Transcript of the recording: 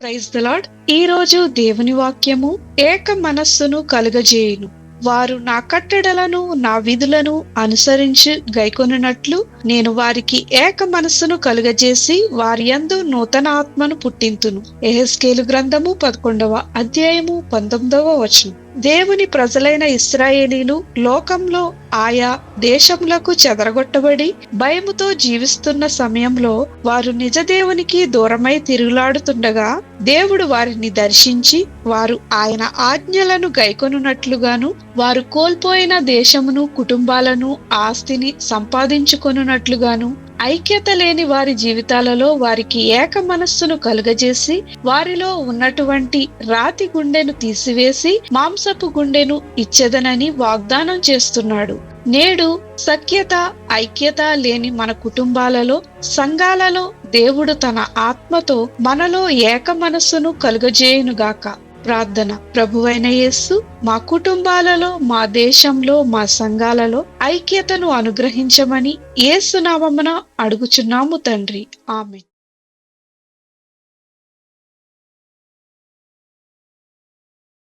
Praise the lord. ఈ రోజు దేవుని వాక్యము, ఏక మనస్సును కలుగజేయును. వారు నా కట్టడలను నా విధులను అనుసరించి గైకొనున్నట్లు నేను వారికి ఏక మనస్సును కలుగజేసి వారి యందు నూతన ఆత్మను పుట్టింతును. యెహెజ్కేలు గ్రంథము 11వ అధ్యాయము 19వ వచనం. దేవుని ప్రజలైన ఇశ్రాయేలీలు లోకంలో ఆయా దేశములకు చెదరగొట్టబడి భయముతో జీవిస్తున్న సమయంలో వారు నిజ దేవునికి దూరమై తిరుగులాడుతుండగా దేవుడు వారిని దర్శించి వారు ఆయన ఆజ్ఞలను గైకొనున్నట్లుగాను వారు కోల్పోయిన దేశమును, కుటుంబాలను, ఆస్తిని సంపాదించుకొనున్నట్లుగాను ఐక్యత లేని వారి జీవితాలలో వారికి ఏక మనస్సును కలుగజేసి వారిలో ఉన్నటువంటి రాతి గుండెను తీసివేసి మాంసపు గుండెను ఇచ్చెదనని వాగ్దానం చేస్తున్నాడు. నేడు సఖ్యత, ఐక్యత లేని మన కుటుంబాలలో, సంఘాలలో దేవుడు తన ఆత్మతో మనలో ఏక మనస్సును కలుగజేయునుగాక. ప్రార్థన. ప్రభువైన యేసు, మా కుటుంబాలలో, మా దేశంలో, మా సంఘాలలో ఐక్యతను అనుగ్రహించమని యేసు నామమున అడుగుచున్నాము తండ్రి. ఆమేన్.